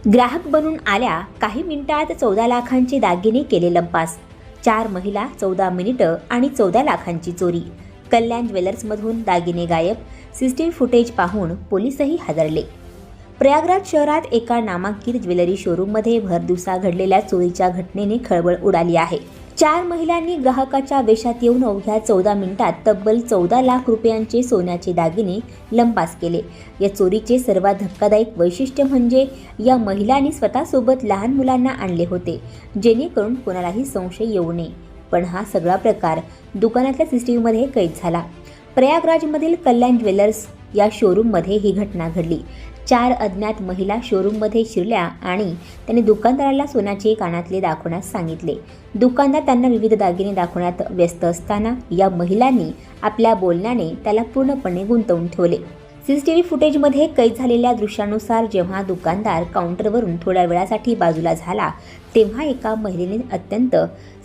ग्राहक बनून आल्या काही मिनिटात 14 लाखांचे दागिने केले लंपास। 4 महिला 14 मिनिटं आणि 14 लाखांची चोरी। कल्याण ज्वेलर्समधून दागिने गायब। सीसीटीव्ही फुटेज पाहून पोलीसही हादरले। प्रयागराज शहरात एका नामांकित ज्वेलरी शोरूममध्ये भरदिवसा घडलेल्या चोरीच्या घटनेने खळबळ उडाली आहे। 4 महिलांनी ग्राहकाच्या वेशात येऊन अवघ्या 14 मिनिटात तब्बल 14 लाख रुपयांचे सोन्याचे दागिने लंपास केले। या चोरीचे सर्वात धक्कादायक वैशिष्ट्य म्हणजे या महिलांनी स्वतःसोबत लहान मुलांना आणले होते, जेणेकरून कोणालाही संशय येऊ नये। पण हा सगळा प्रकार दुकानातल्या सीसीटीव्हीमध्ये कैद झाला। प्रयागराजमधील कल्याण ज्वेलर्स या शोरूममध्ये ही घटना घडली। 4 अज्ञात महिला शोरूममध्ये शिरल्या आणि त्यांनी दुकानदाराला सोन्याचे कानातले दाखवण्यास सांगितले। दुकानदार त्यांना विविध दागिने दाखवण्यात व्यस्त असताना या महिलांनी आपल्या बोलण्याने त्याला पूर्णपणे गुंतवून ठेवले। सीसीटीव्ही फुटेजमध्ये कैद झालेल्या दृश्यानुसार जेव्हा दुकानदार काउंटरवरून थोड्या वेळासाठी बाजूला झाला, तेव्हा एका महिलेने अत्यंत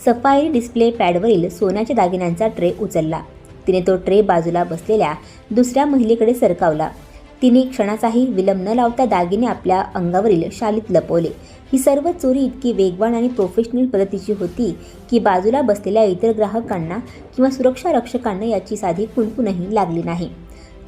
सफाई डिस्प्ले पॅडवरील सोन्याच्या दागिन्यांचा ट्रे उचलला। तिने तो ट्रे बाजूला बसलेल्या दुसऱ्या महिलेकडे सरकावला। तिने क्षणाचाही विलंब न लावता दागिने आपल्या अंगावरील शालीत लपवले। ही सर्व चोरी इतकी वेगवान आणि प्रोफेशनल पद्धतीची होती की बाजूला बसलेल्या इतर ग्राहकांना किंवा सुरक्षा रक्षकांना याची साधी कुणकुणही लागली नाही।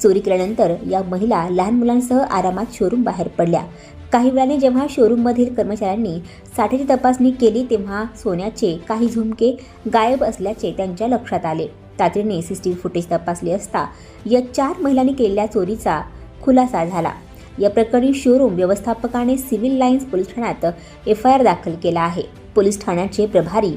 चोरी केल्यानंतर या महिला लहान मुलांसह आरामात शोरूम बाहेर पडल्या। काही वेळाने जेव्हा शोरूममधील कर्मचाऱ्यांनी साठ्याची तपासणी केली, तेव्हा सोन्याचे काही झुमके गायब असल्याचे त्यांच्या लक्षात आले। तातडीने सीसीटीव्ही फुटेज तपासले असता या 4 महिलांनी केलेल्या चोरीचा खुलासा झाला। या प्रकरणी शोरूम व्यवस्थापकाने सिव्हिल लाईन्स पोलीस ठाण्यात FIR दाखल केला आहे। पोलीस ठाण्याचे प्रभारी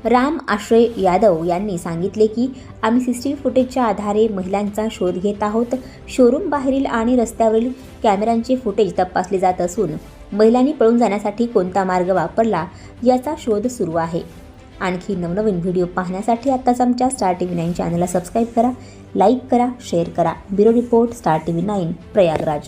राम आश्रय यादव यांनी सांगितले की आम्ही सीसीटीव्ही फुटेजच्या आधारे महिलांचा शोध घेत आहोत। शोरूम बाहेरील आणि रस्त्यावरील कॅमेऱ्यांचे फुटेज तपासले जात असून महिलांनी पळून जाण्यासाठी कोणता मार्ग वापरला याचा शोध सुरू आहे। आणखी नवनवीन व्हिडिओ पाहण्यासाठी आत्ताच आमच्या स्टार TV9 चॅनलला सबस्क्राईब करा, लाईक करा, शेअर करा। Bureau report, star TV9 Prayagraj.